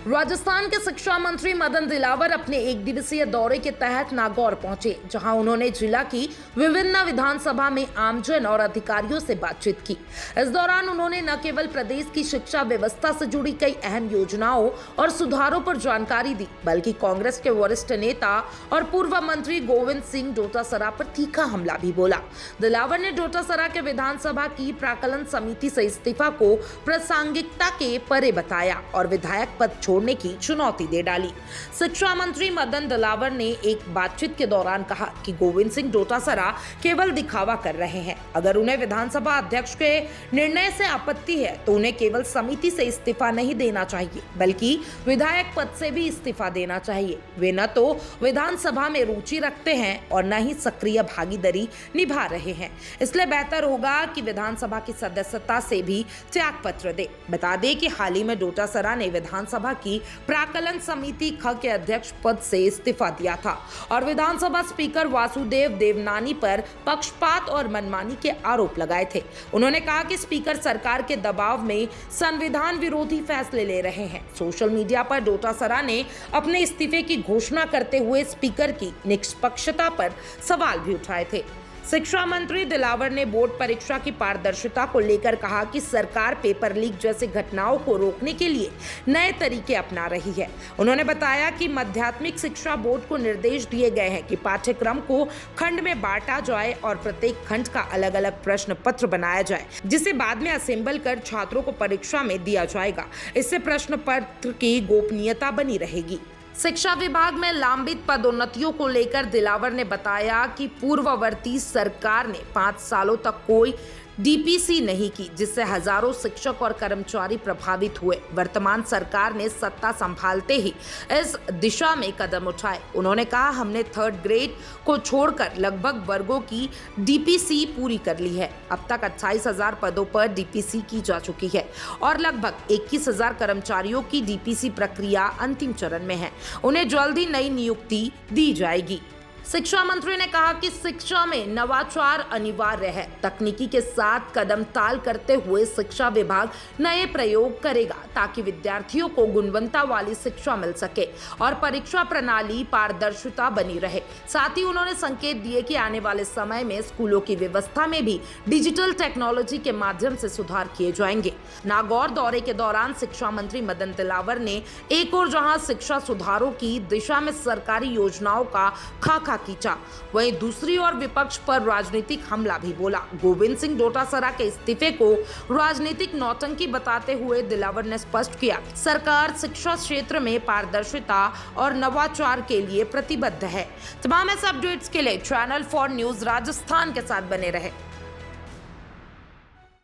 राजस्थान के शिक्षा मंत्री मदन दिलावर अपने एक दिवसीय दौरे के तहत नागौर पहुंचे, जहां उन्होंने जिला की विभिन्न विधानसभा में आमजन और अधिकारियों से बातचीत की। इस दौरान उन्होंने न केवल प्रदेश की शिक्षा व्यवस्था से जुड़ी कई अहम योजनाओं और सुधारों पर जानकारी दी, बल्कि कांग्रेस के वरिष्ठ नेता और पूर्व मंत्री गोविंद सिंह डोटासरा पर तीखा हमला भी बोला। दिलावर ने डोटासरा के विधानसभा की प्राक्कलन समिति से इस्तीफा को प्रासंगिकता के परे बताया और विधायक पद छोड़ने की चुनौती दे डाली। शिक्षा मंत्री मदन दिलावर ने एक बातचीत के दौरान कहा कि गोविंद सिंह डोटासरा केवल दिखावा कर रहे हैं। अगर उन्हें विधानसभा अध्यक्ष के निर्णय से आपत्ति है तो उन्हें केवल समिति से इस्तीफा नहीं देना चाहिए, बल्कि विधायक पद से भी इस्तीफा देना चाहिए। वे न तो विधानसभा में रुचि रखते हैं और न ही सक्रिय भागीदारी निभा रहे हैं, इसलिए बेहतर होगा कि विधानसभा की सदस्यता से भी त्याग पत्र दे। बता दें कि हाल ही में डोटासरा ने विधानसभा की प्राक्कलन समिति ख के अध्यक्ष पद से इस्तीफा दिया था और विधानसभा स्पीकर वासुदेव देवनानी पर पक्षपात और मनमानी के आरोप लगाए थे। उन्होंने कहा कि स्पीकर सरकार के दबाव में संविधान विरोधी फैसले ले रहे हैं। सोशल मीडिया पर डोटासरा ने अपने इस्तीफे की घोषणा करते हुए स्पीकर की निष्पक्षता पर सवाल भी उठाए थे। शिक्षा मंत्री दिलावर ने बोर्ड परीक्षा की पारदर्शिता को लेकर कहा कि सरकार पेपर लीक जैसी घटनाओं को रोकने के लिए नए तरीके अपना रही है। उन्होंने बताया कि माध्यमिक शिक्षा बोर्ड को निर्देश दिए गए हैं कि पाठ्यक्रम को खंड में बांटा जाए और प्रत्येक खंड का अलग अलग प्रश्न पत्र बनाया जाए, जिसे बाद में असेंबल कर छात्रों को परीक्षा में दिया जाएगा। इससे प्रश्न पत्र की गोपनीयता बनी रहेगी। शिक्षा विभाग में लंबित पदोन्नतियों को लेकर दिलावर ने बताया कि पूर्ववर्ती सरकार ने 5 सालों तक कोई डीपीसी नहीं की, जिससे हजारों शिक्षक और कर्मचारी प्रभावित हुए। वर्तमान सरकार ने सत्ता संभालते ही इस दिशा में कदम उठाए। उन्होंने कहा, हमने 3rd ग्रेड को छोड़कर लगभग वर्गों की डीपीसी पूरी कर ली है। अब तक 28,000 पदों पर डीपीसी की जा चुकी है और लगभग 21,000 कर्मचारियों की डीपीसी प्रक्रिया अंतिम चरण में है। उन्हें जल्दी नई नियुक्ति दी जाएगी। शिक्षा मंत्री ने कहा कि शिक्षा में नवाचार अनिवार्य है। तकनीकी के साथ कदम ताल करते हुए शिक्षा विभाग नए प्रयोग करेगा ताकि विद्यार्थियों को गुणवत्ता वाली शिक्षा मिल सके और परीक्षा प्रणाली पारदर्शिता बनी रहे। साथ ही उन्होंने संकेत दिए कि आने वाले समय में स्कूलों की व्यवस्था में भी डिजिटल टेक्नोलॉजी के माध्यम से सुधार किए जाएंगे। नागौर दौरे के दौरान शिक्षा मंत्री मदन दिलावर ने एक और जहां शिक्षा सुधारों की दिशा में सरकारी योजनाओं का खाका खींचा, वहीं दूसरी ओर विपक्ष पर राजनीतिक हमला भी बोला। गोविंद सिंह डोटासरा के इस्तीफे को राजनीतिक नौटंकी बताते हुए दिलावर ने स्पष्ट किया, सरकार शिक्षा क्षेत्र में पारदर्शिता और नवाचार के लिए प्रतिबद्ध है। तमाम ऐसे अपडेट्स के लिए चैनल 4 न्यूज राजस्थान के साथ बने रहे।